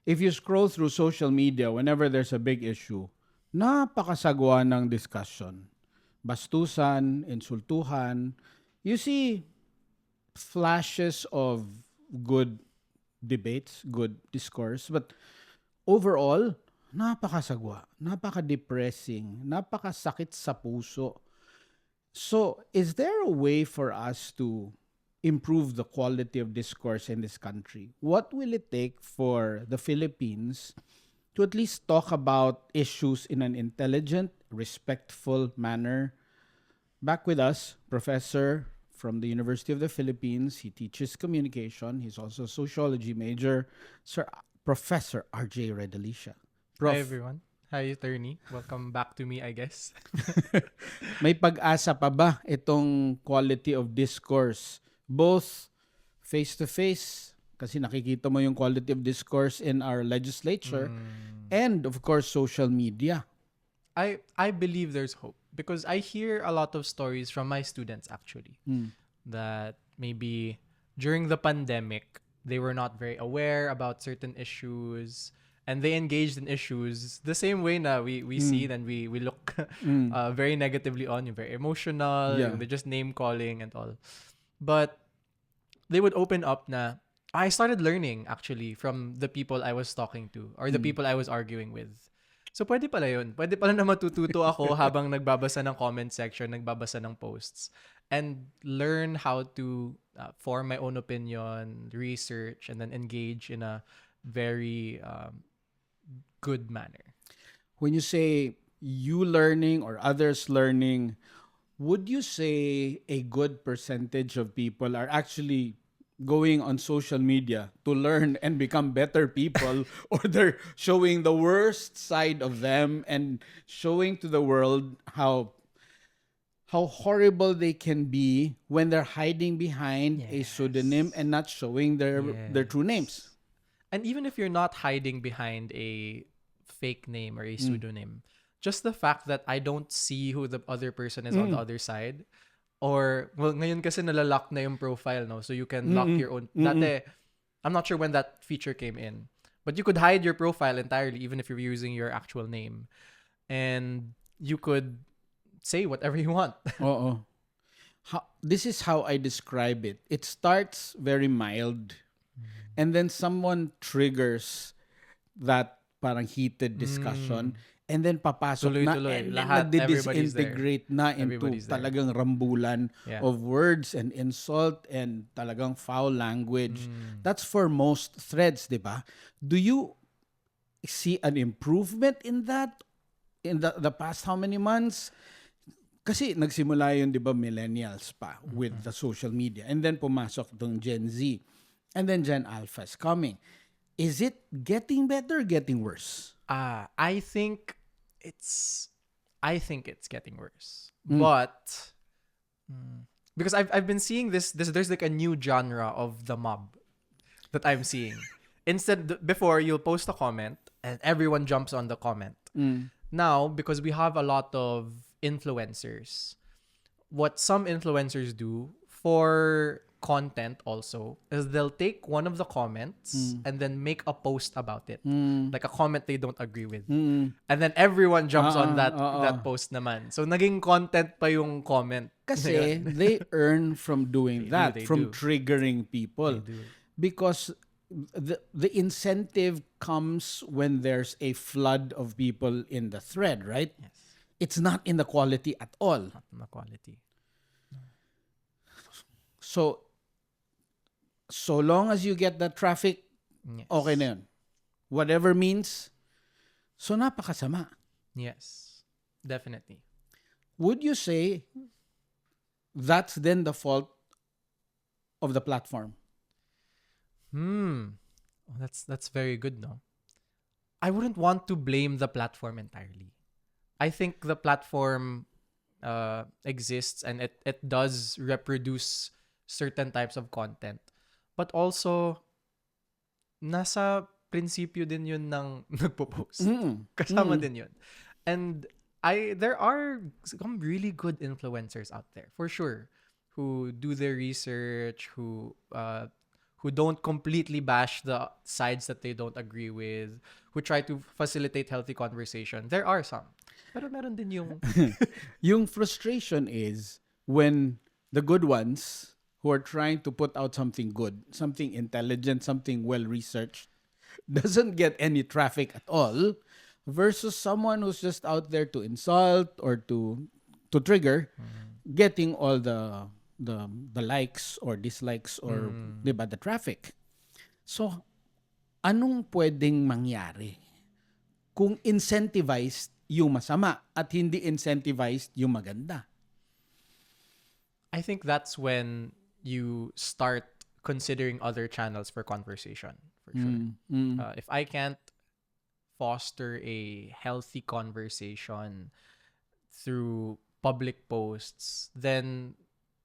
if you scroll through social media whenever there's a big issue, napakasagwa ng discussion. Bastusan, insultuhan. You see flashes of good debates, good discourse, but overall, napakasagwa, napaka-depressing, napakasakit sa puso. So, is there a way for us to improve the quality of discourse in this country? What will it take for the Philippines to at least talk about issues in an intelligent, respectful manner? Back with us, Professor from the University of the Philippines. He teaches communication. He's also a sociology major. Sir Professor RJ Redalicia. Hi Prof, everyone. Hi attorney. Welcome back to me, I guess. may pag-asa pa ba itong quality of discourse? Both face-to-face, kasi nakikita mo yung quality of discourse in our legislature, and of course, social media. I believe there's hope because I hear a lot of stories from my students actually that maybe during the pandemic they were not very aware about certain issues and they engaged in issues the same way na we see and we look very negatively on, yung very emotional, Yeah. yung they're just name calling and all. But they would open up na I started learning actually from the people I was talking to or the people I was arguing with. So pwede pala yun. Pwede pala na matututo ako habang nagbabasa ng comment section, nagbabasa ng posts and learn how to form my own opinion, research, and then engage in a very good manner. When you say you learning or others learning, would you say a good percentage of people are actually going on social media to learn and become better people, or they're showing the worst side of them and showing to the world how horrible they can be when they're hiding behind a pseudonym and not showing their true names? And even if you're not hiding behind a fake name or a pseudonym, just the fact that I don't see who the other person is on the other side, or, well, ngayon kasi nalalock na yung profile, no? So you can lock your own. Dati, I'm not sure when that feature came in, but you could hide your profile entirely, even if you're using your actual name. And you could say whatever you want. Oo. This is how I describe it. It starts very mild, and then someone triggers that parang heated discussion, and then papasok na, Tuloy-tuloy. and then Lahat, everybody's there. nagdi-disintegrate na into Everybody's there. talagang rambulan Yeah. of words and insult and talagang foul language. That's for most threads, di ba? Do you see an improvement in that in the past how many months? Kasi nagsimula yun, di ba, millennials pa with the social media. And then pumasok tong Gen Z. And then Gen Alpha is coming. Is it getting better or getting worse? I think it's getting worse. But because I've been seeing this there's like a new genre of the mob that I'm seeing. Before you'll post a comment and everyone jumps on the comment. Now, because we have a lot of influencers, what some influencers do for content also is they'll take one of the comments and then make a post about it, like a comment they don't agree with, and then everyone jumps on that post naman, so naging content pa yung comment Kasi they earn from doing that, they from do. triggering people. Because the incentive comes when there's a flood of people in the thread, right? Yes. It's not in the quality at all. Not na quality. So long as you get that traffic, Yes. okay na yun. Whatever means, so napakasama. Yes, definitely. Would you say that's then the fault of the platform? Oh, that's very good, no? I wouldn't want to blame the platform entirely. I think the platform exists and it does reproduce certain types of content. But also, nasa prinsipyo din yun ng nagpo-post. Kasama din yun. And there are some really good influencers out there, for sure, who do their research, who who don't completely bash the sides that they don't agree with, who try to facilitate healthy conversation. There are some. Pero meron din yung Yung frustration is when the good ones who are trying to put out something good, something intelligent, something well researched, doesn't get any traffic at all, versus someone who's just out there to insult or to trigger, getting all the likes or dislikes or 'di ba, the traffic. So anong pwedeng mangyari kung incentivized yung masama at hindi incentivized yung maganda? I think that's when you start considering other channels for conversation, for sure. If I can't foster a healthy conversation through public posts, then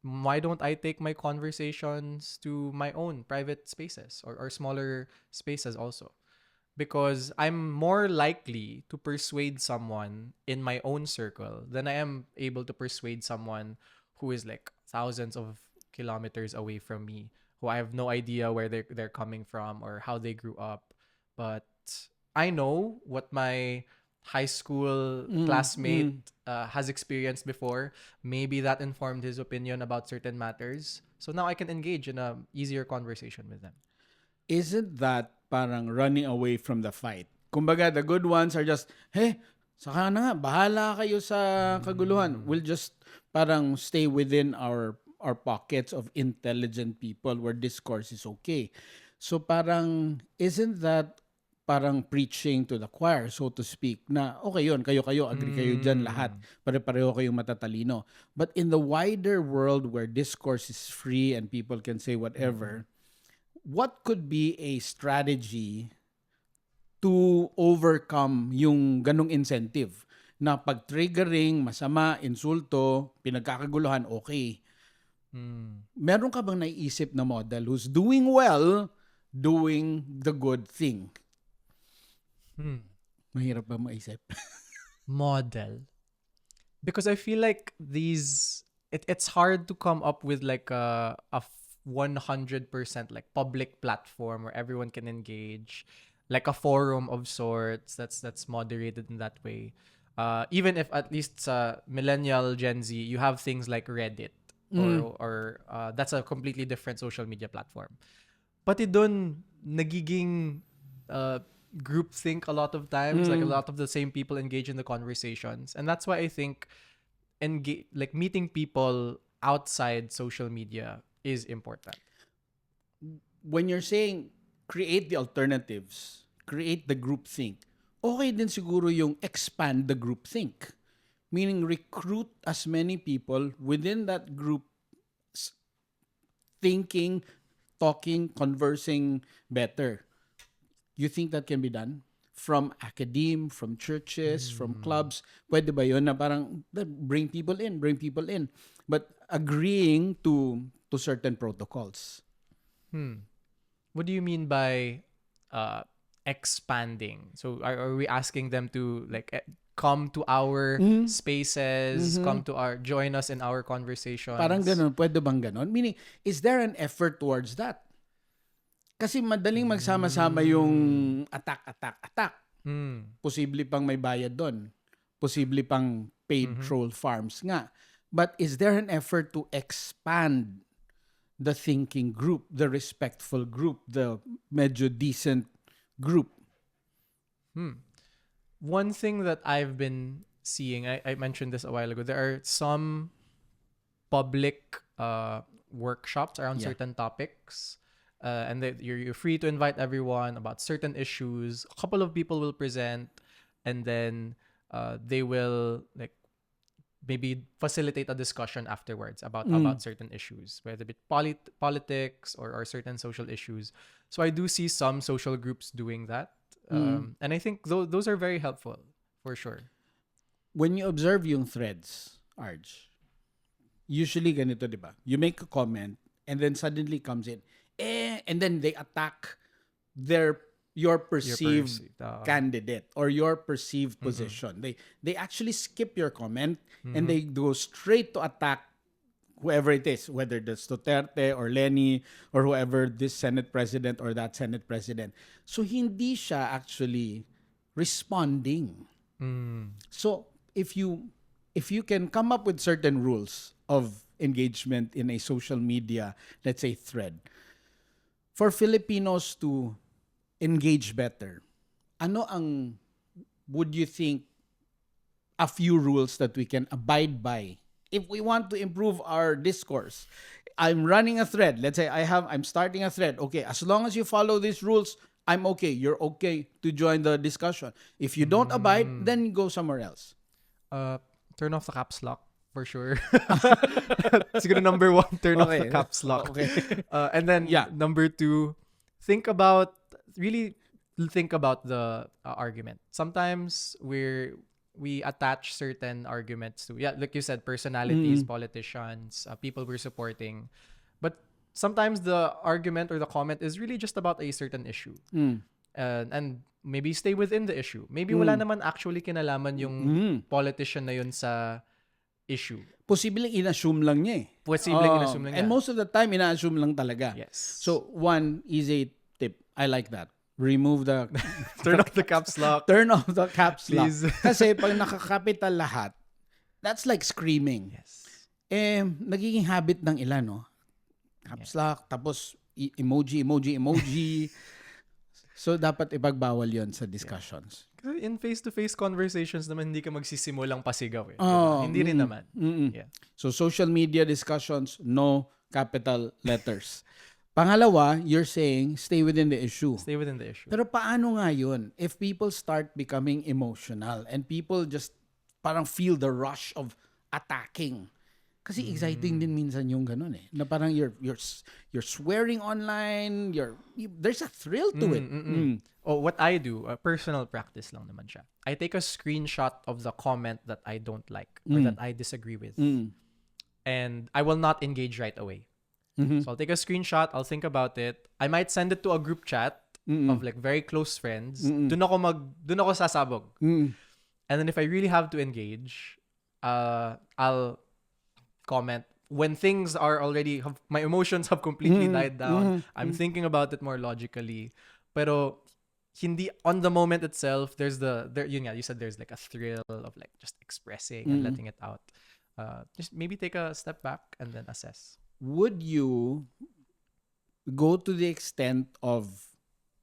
why don't I take my conversations to my own private spaces or smaller spaces also? Because I'm more likely to persuade someone in my own circle than I am able to persuade someone who is like thousands of kilometers away from me, who I have no idea where they're coming from or how they grew up. But I know what my high school classmate has experienced before. Maybe that informed his opinion about certain matters. So now I can engage in a easier conversation with them. Isn't that parang running away from the fight? Kumbaga, the good ones are just, hey, saka na nga, bahala kayo sa kaguluhan. We'll just parang stay within our pockets of intelligent people where discourse is okay. So parang, isn't that parang preaching to the choir, so to speak, na okay yun, kayo-kayo, agree kayo dyan lahat, pare-pareho kayong matatalino. But in the wider world where discourse is free and people can say whatever, what could be a strategy to overcome yung ganong incentive na pag-triggering, masama, insulto, pinagkakaguluhan, okay. Meron ka bang naiisip na model who's doing well, doing the good thing? Mahirap ba maisip? Model. Because I feel like it's hard to come up with like a 100% like public platform where everyone can engage, like a forum of sorts that's moderated in that way. Even if at least millennial Gen Z, you have things like Reddit or that's a completely different social media platform. Pati dun nagiging groupthink a lot of times, like a lot of the same people engage in the conversations, and that's why I think like meeting people outside social media is important. When you're saying create the alternatives, create the groupthink, okay din siguro yung expand the groupthink. Meaning recruit as many people within that group thinking, talking, conversing better. You think that can be done? From academe, from churches, from clubs? Pwede ba yun na parang bring people in? But agreeing to certain protocols. What do you mean by expanding? So are we asking them to like come to our spaces, join us in our conversations? Parang ganun, pwede bang ganun? Meaning, is there an effort towards that? Kasi madaling magsama-sama yung attack. Posible pang may bayad doon. Posible pang paid troll farms nga. But is there an effort to expand the thinking group, the respectful group, the medyo decent group? One thing that I've been seeing, I mentioned this a while ago, there are some public workshops around certain topics. And you're free to invite everyone about certain issues. A couple of people will present, and then they will like maybe facilitate a discussion afterwards about certain issues, whether it be politics or certain social issues. So I do see some social groups doing that, and I think those are very helpful for sure. When you observe yung threads, Arj, usually ganito, di ba? You make a comment, and then suddenly comes in, and then they attack your perceived candidate or your perceived position. They actually skip your comment and they go straight to attack whoever it is, whether that's Duterte or Lenny or whoever, this Senate President or that Senate President. So hindi siya actually responding. So if you can come up with certain rules of engagement in a social media, let's say thread, for Filipinos to engage better, would you think a few rules that we can abide by if we want to improve our discourse? I'm running a thread. Let's say I'm starting a thread. Okay, as long as you follow these rules, I'm okay. You're okay to join the discussion. If you don't abide, then you go somewhere else. Turn off the caps lock for sure. Siguro number 1, turn off the caps lock. Okay. And then number 2, really think about the argument. Sometimes we attach certain arguments to, like you said, personalities, politicians, people we're supporting. But sometimes the argument or the comment is really just about a certain issue. And maybe stay within the issue. Maybe wala naman actually kinalaman yung politician na yun sa issue. Posibleng in-assume lang niya eh. And most of the time, ina-assume lang talaga. Yes. So, one easy tip. I like that. Remove the... Turn off the caps lock. Turn off the caps lock. Please. Kasi pag nakakapital lahat, that's like screaming. Yes. Nagiging habit ng ilan, no? Caps lock, tapos emoji. So, dapat ipagbawal yon sa discussions. Kasi in face-to-face conversations naman, hindi ka magsisimulang pasigaw eh. Oh, Hindi rin naman. Yeah. So, social media discussions, no capital letters. Pangalawa, you're saying stay within the issue. Stay within the issue. Pero paano nga yun? If people start becoming emotional and people just parang feel the rush of attacking. Kasi exciting din minsan yung ganun eh. Na parang you're swearing online, there's a thrill to it. Oh, what I do, personal practice lang naman siya. I take a screenshot of the comment that I don't like or that I disagree with. And I will not engage right away. So I'll take a screenshot, I'll think about it. I might send it to a group chat of like very close friends. Dun ako sasabog. And then if I really have to engage, I'll comment when things are already my emotions have completely died down. I'm thinking about it more logically. Pero hindi on the moment itself, you said there's like a thrill of like just expressing and letting it out. Just maybe take a step back and then assess. Would you go to the extent of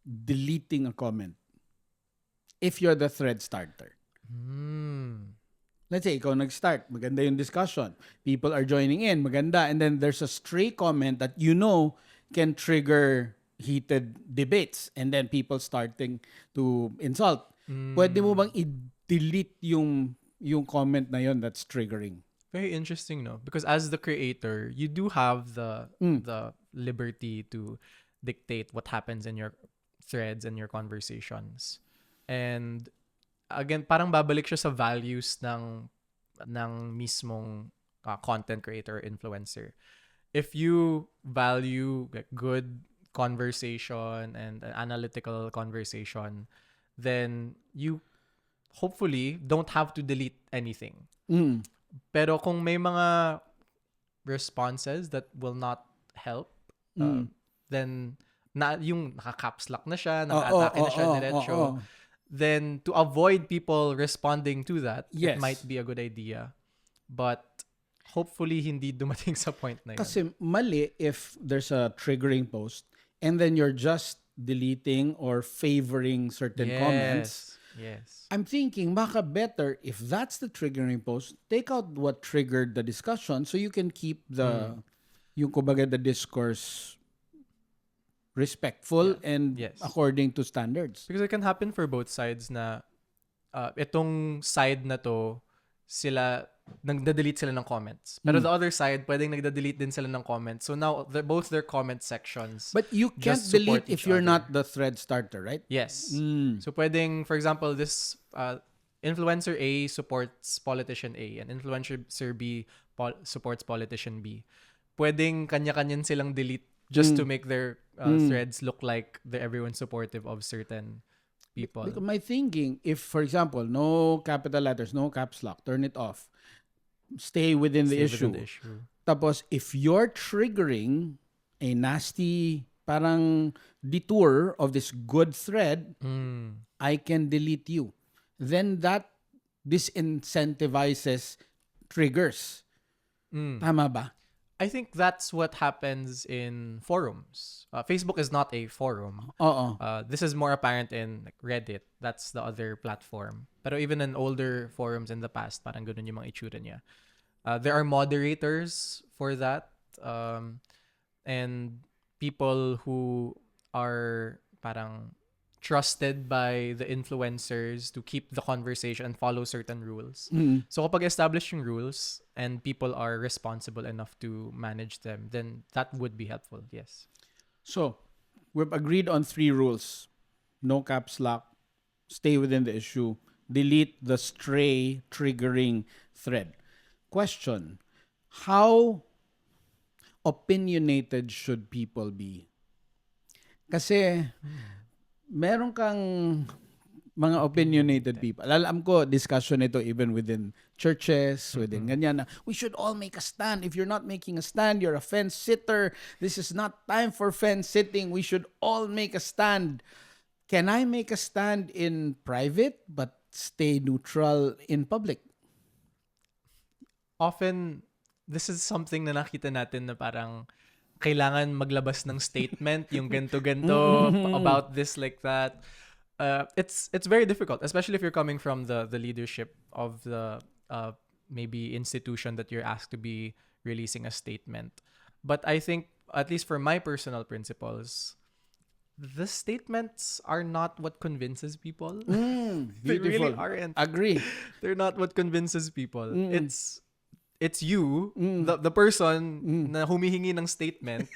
deleting a comment if you're the thread starter? Let's say, ikaw nag-start, maganda yung discussion. People are joining in, maganda. And then there's a stray comment that you know can trigger heated debates. And then people starting to insult. Pwede mo bang i-delete yung comment na yun that's triggering? Very interesting, no? Because as the creator, you do have the liberty to dictate what happens in your threads and your conversations. And again, parang babalik siya sa values ng mismong content creator, influencer. If you value like, good conversation and an analytical conversation, then you hopefully don't have to delete anything. Pero kung may mga responses that will not help, then yung naka-caps lock na siya, naka-atake na siya diretso, then to avoid people responding to that, it might be a good idea. But hopefully hindi dumating sa point na yun. Kasi mali if there's a triggering post and then you're just deleting or favoring certain comments. Yes. I'm thinking, baka better, if that's the triggering post, take out what triggered the discussion so you can keep yung kumbaga the discourse respectful and according to standards. Because it can happen for both sides na itong side na to, nagda-delete sila ng comments. Pero the other side, pwedeng nagda-delete din sila ng comments. So now, both their comment sections. But you can't delete if you're not the thread starter, right? Yes. So pwedeng, for example, this influencer A supports politician A and influencer B supports politician B. Pwedeng kanya-kanyan silang delete just to make their threads look like everyone's supportive of certain people. Because my thinking, if, for example, no capital letters, no caps lock, turn it off. Stay within the issue. Tapos, if you're triggering a nasty parang detour of this good thread, I can delete you. Then that disincentivizes triggers. Tama ba? I think that's what happens in forums. Facebook is not a forum. Oo. This is more apparent in like Reddit. That's the other platform. Pero even in older forums in the past, parang ganun yung mga itsura niya. There are moderators for that. And people who are parang trusted by the influencers to keep the conversation and follow certain rules. So kapag establish yung rules and people are responsible enough to manage them, then that would be helpful, yes. So, we've agreed on 3 rules. No caps lock, stay within the issue, delete the stray triggering thread. Question, how opinionated should people be? Kasi, meron kang mga opinionated people. Alam ko, discussion ito even within churches, within ganyan na, we should all make a stand. If you're not making a stand, you're a fence sitter. This is not time for fence sitting. We should all make a stand. Can I make a stand in private but stay neutral in public? Often, this is something na nakita natin na parang kailangan maglabas ng statement, yung ganto-ganto about this, like that. It's very difficult, especially if you're coming from the leadership of the maybe institution that you're asked to be releasing a statement. But I think, at least for my personal principles, the statements are not what convinces people. They really Beautiful. aren't. Agree. They're not what convinces people. It's you, the person na humihingi ng statement.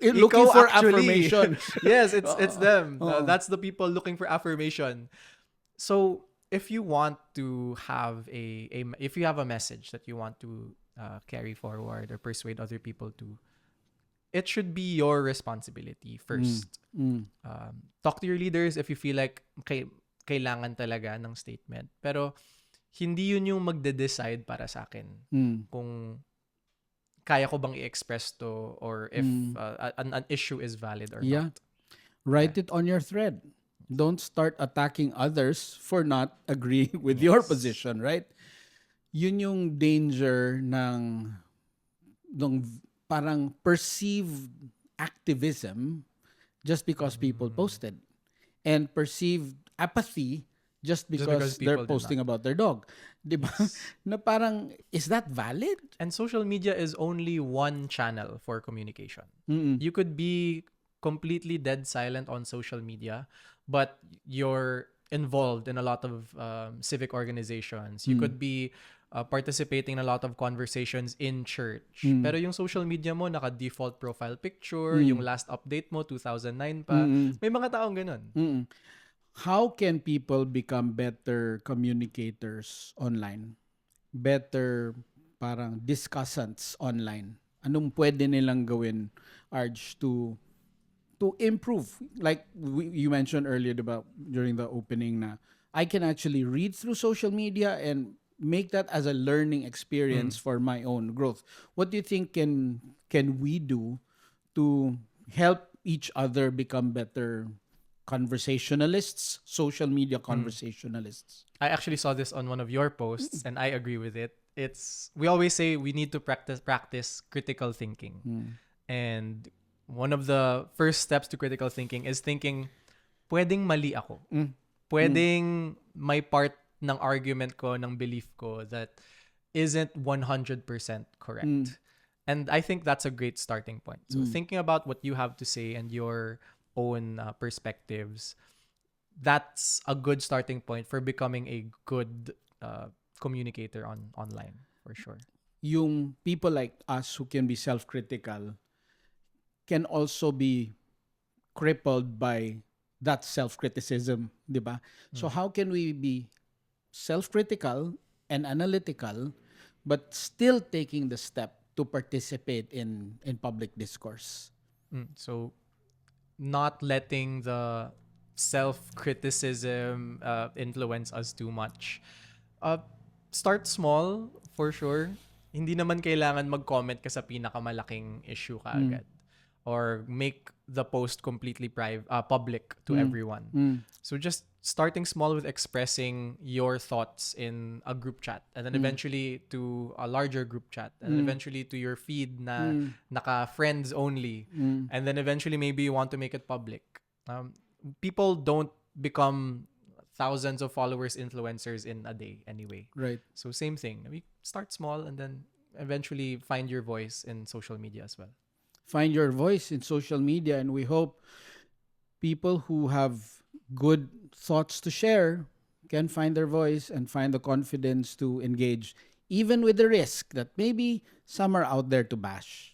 Looking Ikaw for actually. affirmation. Yes, it's them. Oo. That's the people looking for affirmation. So if you want to have if you have a message that you want to carry forward or persuade other people to, it should be your responsibility first. Talk to your leaders if you feel like kailangan talaga ng statement. Pero hindi yun yung magde-decide para sa akin kung kaya ko bang i-express to or if an issue is valid or not. Write it on your thread. Don't start attacking others for not agreeing with your position, right? Yun yung danger ng parang perceived activism just because people posted, and perceived apathy just because people they're did posting about their dog. Diba? Na parang, is that valid? And social media is only one channel for communication. You could be completely dead silent on social media, but you're involved in a lot of civic organizations. You could be participating in a lot of conversations in church. Pero yung social media mo, naka-default profile picture, yung last update mo, 2009 pa. May mga taong ganun. How can people become better communicators online? Better parang discussants online? Anong pwede nilang gawin, Arj, to improve? Like you mentioned earlier about during the opening na I can actually read through social media and make that as a learning experience for my own growth. What do you think can we do to help each other become better conversationalists, social media conversationalists? I actually saw this on one of your posts and I agree with it. We always say we need to practice critical thinking. And one of the first steps to critical thinking is thinking, pwedeng mali ako. Pwedeng may part ng argument ko, ng belief ko that isn't 100% correct. And I think that's a great starting point. So thinking about what you have to say and your own perspectives, that's a good starting point for becoming a good communicator online, for sure. Yung people like us who can be self-critical can also be crippled by that self-criticism, di ba? So how can we be self-critical and analytical but still taking the step to participate in public discourse? So not letting the self-criticism influence us too much. Start small, for sure. Hindi naman kailangan mag-comment ka sa pinakamalaking issue ka agad. Or make the post completely public to everyone. So just starting small with expressing your thoughts in a group chat, and then eventually to a larger group chat, and then eventually to your feed na naka friends only, and then eventually maybe you want to make it public. People don't become thousands of followers influencers in a day anyway. Right. So same thing. We start small and then eventually find your voice in social media as well. Find your voice in social media, and we hope people who have good thoughts to share can find their voice and find the confidence to engage, even with the risk that maybe some are out there to bash.